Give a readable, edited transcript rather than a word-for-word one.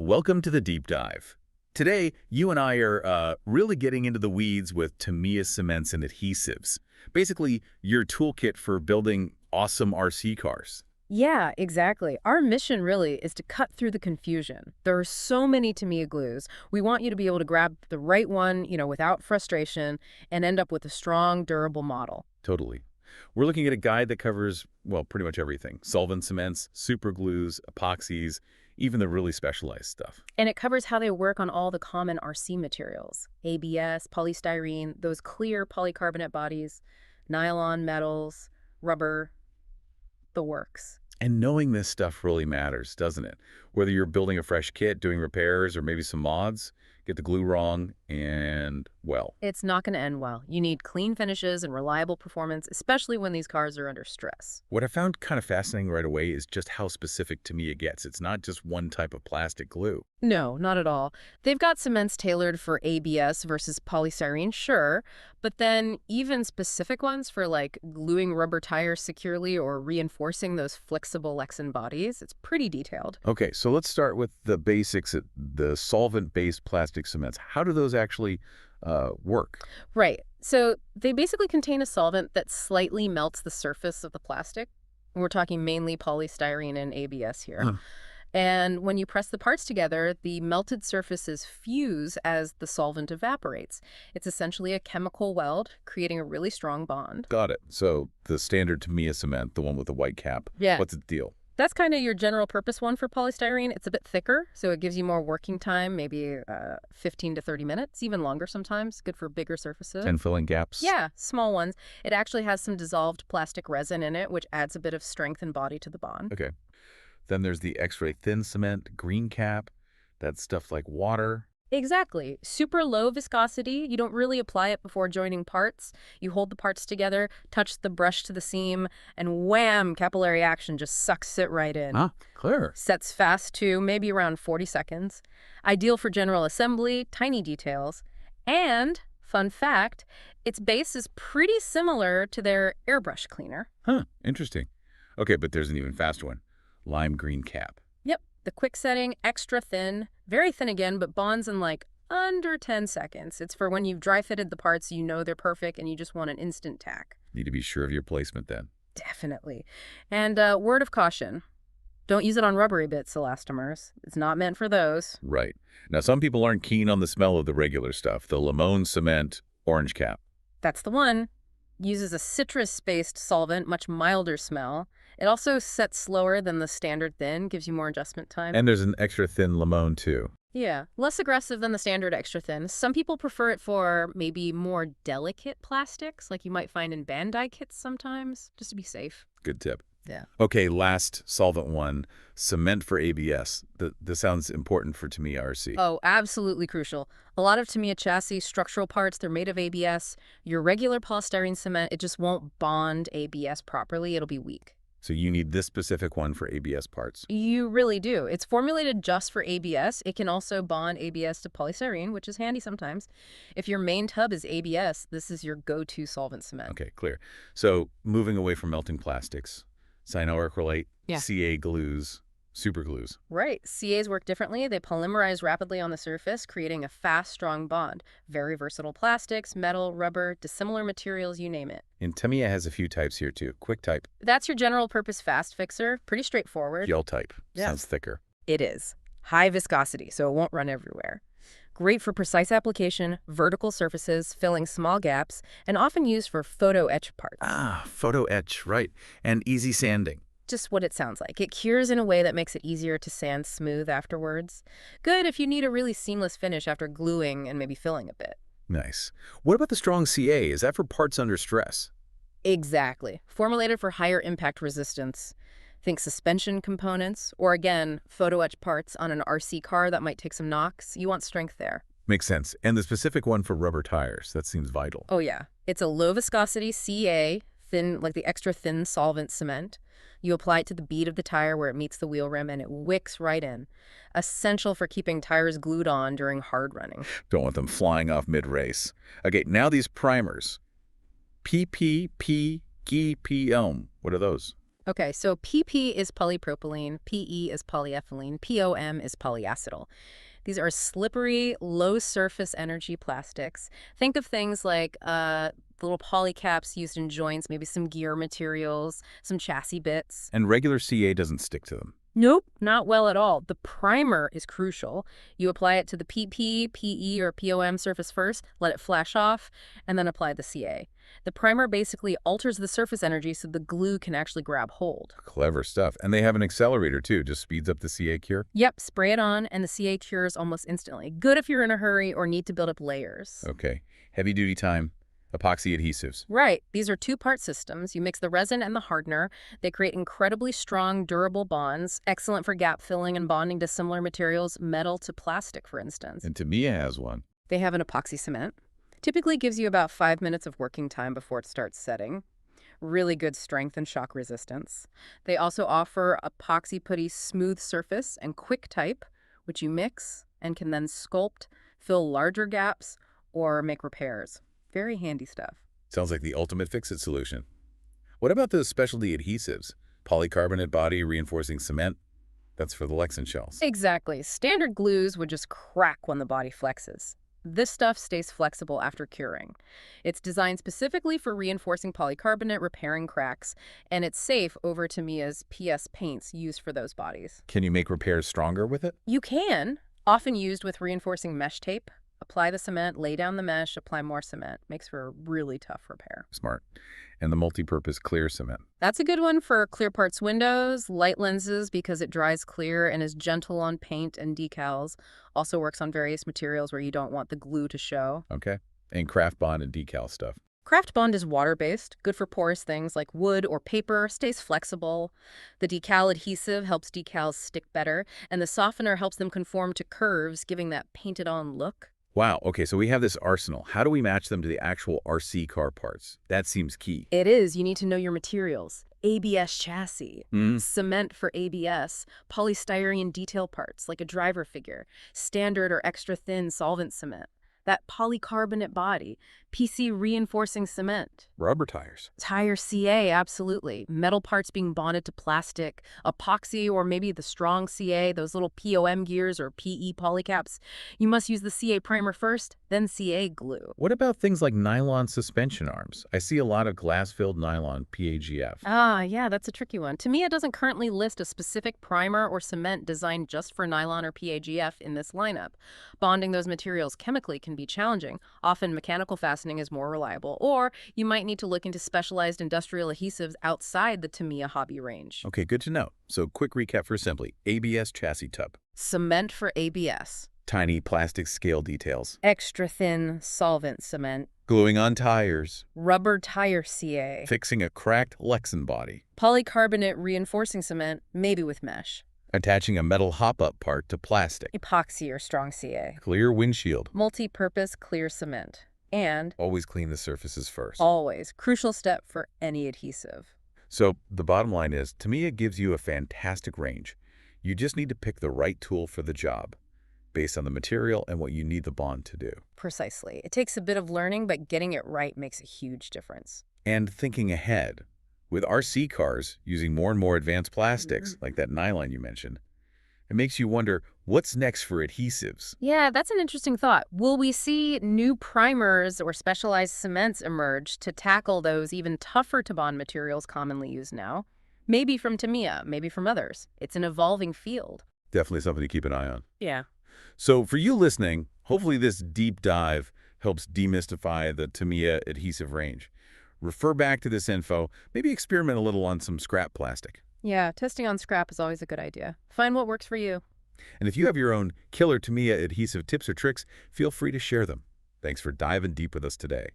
Welcome to the deep dive. Today, you and I are really getting into the weeds with Tamiya cements and adhesives. Basically, your toolkit for building awesome RC cars. Yeah, exactly. Our mission really is to cut through the confusion. There are so many Tamiya glues. We want you to be able to grab the right one, without frustration and end up with a strong, durable model. Totally. We're looking at a guide that covers, well, pretty much everything. Solvent cements, super glues, epoxies, even the really specialized stuff. And it covers how they work on all the common RC materials: ABS, polystyrene, those clear polycarbonate bodies, nylon metals, rubber, the works. And knowing this stuff really matters, doesn't it? Whether you're building a fresh kit, doing repairs, or maybe some mods, get the glue wrong, and, well, It's not going to end well. You need clean finishes and reliable performance, especially when these cars are under stress. what I found kind of fascinating right away is just how specific Tamiya gets. It's not just one type of plastic glue. No, not at all. They've got cements tailored for ABS versus polystyrene, sure, but then even specific ones for like gluing rubber tires securely or reinforcing those flexible Lexan bodies. It's pretty detailed. Okay, so let's start with the basics, the solvent-based plastic cements. How do those actually work? Right. So they basically contain a solvent that slightly melts the surface of the plastic. We're talking mainly polystyrene and ABS here. Huh. And when you press the parts together, the melted surfaces fuse as the solvent evaporates. It's essentially a chemical weld, creating a really strong bond. Got it. So the standard Tamiya cement, the one with the white cap, Yeah, what's the deal? that's kind of your general purpose one for polystyrene. It's a bit thicker, so it gives you more working time, maybe 15 to 30 minutes, even longer sometimes. Good for bigger surfaces. 10 filling gaps? Yeah, small ones. It actually has some dissolved plastic resin in it, which adds a bit of strength and body to the bond. Okay. Then there's the X-ray thin cement, green cap. That's stuff like water. Exactly. Super low viscosity. You don't really apply it before joining parts. You hold the parts together, touch the brush to the seam, and wham, capillary action just sucks it right in. Ah, clear. Sets fast too, maybe around 40 seconds. Ideal for general assembly, tiny details. And, fun fact, its base is pretty similar to their airbrush cleaner. Huh, interesting. Okay, but there's an even faster one. Lime green cap. Yep, the quick setting, extra thin, very thin again, but bonds in like under 10 seconds. It's for when you've dry fitted the parts, you know they're perfect, and you just want an instant tack. Need to be sure of your placement then. Definitely. And word of caution, don't use it on rubbery bits, elastomers. It's not meant for those. Right. Now, some people aren't keen on the smell of the regular stuff. The limon cement, orange cap. That's the one. Uses a citrus-based solvent, much milder smell. It also sets slower than the standard thin, gives you more adjustment time. And there's an extra thin limon too. Yeah, less aggressive than the standard extra thin. Some people prefer it for maybe more delicate plastics, like you might find in Bandai kits sometimes, just to be safe. Good tip. Yeah. Okay, last solvent one, cement for ABS. This sounds important for Tamiya RC. Oh, absolutely crucial. A lot of Tamiya chassis structural parts, they're made of ABS. Your regular polystyrene cement, it just won't bond ABS properly. It'll be weak. So you need this specific one for ABS parts. You really do. It's formulated just for ABS. It can also bond ABS to polystyrene, which is handy sometimes. If your main tub is ABS, this is your go-to solvent cement. Okay, clear. So moving away from melting plastics, cyanoacrylate, Yeah. CA glues, super glues. Right. CAs work differently. They polymerize rapidly on the surface, creating a fast, strong bond. Very versatile plastics, metal, rubber, dissimilar materials, you name it. And Tamiya has a few types here too. Quick type, That's your general purpose fast fixer. Pretty straightforward. gel type. Yeah. Sounds thicker. It is. High viscosity, so it won't run everywhere. Great for precise application, vertical surfaces, filling small gaps, and often used for photo etch parts. Ah, photo etch, right. And easy sanding. Just what it sounds like. It cures in a way that makes it easier to sand smooth afterwards. Good if you need a really seamless finish after gluing and maybe filling a bit. Nice. What about the strong CA? Is that for parts under stress? Exactly. Formulated for higher impact resistance. Think suspension components, or again, photo etch parts on an RC car that might take some knocks. You want strength there. Makes sense. And the specific one for rubber tires, that seems vital. Oh yeah. It's a low viscosity CA, thin, like the extra thin solvent cement. You apply it to the bead of the tire where it meets the wheel rim and it wicks right in. Essential for keeping tires glued on during hard running. Don't want them flying off mid-race. Okay, now these primers. PPP, GPOM. What are those? Okay, so PP is polypropylene, PE is polyethylene, POM is polyacetal. These are slippery, low surface energy plastics. Think of things like little polycaps used in joints, maybe some gear materials, some chassis bits. And regular CA doesn't stick to them. Nope, not well at all. The primer is crucial. You apply it to the PP, PE, or POM surface first, let it flash off, and then apply the CA. The primer basically alters the surface energy so the glue can actually grab hold. Clever stuff. And they have an accelerator, too. Just speeds up the CA cure. Yep, spray it on, and the CA cures almost instantly. Good if you're in a hurry or need to build up layers. Okay. Heavy-duty time. Epoxy adhesives. Right. These are two-part systems. You mix the resin and the hardener. They create incredibly strong, durable bonds, excellent for gap filling and bonding to similar materials, metal to plastic, for instance. And Tamiya has one. They have an epoxy cement. Typically gives you about 5 minutes of working time before it starts setting. Really good strength and shock resistance. They also offer epoxy putty smooth surface and quick type, which you mix and can then sculpt, fill larger gaps, or make repairs. Very handy stuff. Sounds like the ultimate fix-it solution. What about the specialty adhesives? Polycarbonate body reinforcing cement? That's for the Lexan shells. Exactly. Standard glues would just crack when the body flexes. This stuff stays flexible after curing. It's designed specifically for reinforcing polycarbonate, repairing cracks, and it's safe over Tamiya's PS paints used for those bodies. Can you make repairs stronger with it? You can, often used with reinforcing mesh tape. Apply the cement, lay down the mesh, apply more cement. Makes for a really tough repair. Smart. And the multi-purpose clear cement. That's a good one for clear parts windows, light lenses because it dries clear and is gentle on paint and decals. Also works on various materials where you don't want the glue to show. Okay. And craft bond and decal stuff. Craft Bond is water-based, good for porous things like wood or paper, stays flexible. The decal adhesive helps decals stick better, and the softener helps them conform to curves, giving that painted-on look. Wow, okay, so we have this arsenal. How do we match them to the actual RC car parts? That seems key. It is. You need to know your materials. ABS chassis, cement for ABS, polystyrene detail parts like a driver figure, standard or extra thin solvent cement, that polycarbonate body, PC reinforcing cement. Rubber tires. Tire CA, absolutely. Metal parts being bonded to plastic, epoxy, or maybe the strong CA, those little POM gears or PE polycaps. You must use the CA primer first, then CA glue. What about things like nylon suspension arms? I see a lot of glass-filled nylon, PAGF. Ah, yeah, that's a tricky one. Tamiya doesn't currently list a specific primer or cement designed just for nylon or PAGF in this lineup. Bonding those materials chemically can be challenging. Often mechanical fastening is more reliable, or you might need to look into specialized industrial adhesives outside the Tamiya hobby range. Okay, good to know. So quick recap for assembly. ABS chassis tub. Cement for ABS. Tiny plastic scale details. Extra thin solvent cement. Gluing on tires. Rubber tire CA. Fixing a cracked Lexan body. Polycarbonate reinforcing cement, maybe with mesh. Attaching a metal hop-up part to plastic. Epoxy or strong CA. Clear windshield. Multi-purpose clear cement. And Always clean the surfaces first. always, crucial step for any adhesive. So the bottom line is, Tamiya gives you a fantastic range. You just need to pick the right tool for the job, based on the material and what you need the bond to do. Precisely. It takes a bit of learning, but getting it right makes a huge difference. And thinking ahead, with RC cars using more and more advanced plastics, like that nylon you mentioned, it makes you wonder, what's next for adhesives? Yeah, that's an interesting thought. Will we see new primers or specialized cements emerge to tackle those even tougher to bond materials commonly used now? Maybe from Tamiya, maybe from others. It's an evolving field. Definitely something to keep an eye on. Yeah. So for you listening, hopefully this deep dive helps demystify the Tamiya adhesive range. Refer back to this info, maybe experiment a little on some scrap plastic. Yeah, testing on scrap is always a good idea. Find what works for you. And if you have your own killer Tamiya adhesive tips or tricks, feel free to share them. Thanks for diving deep with us today.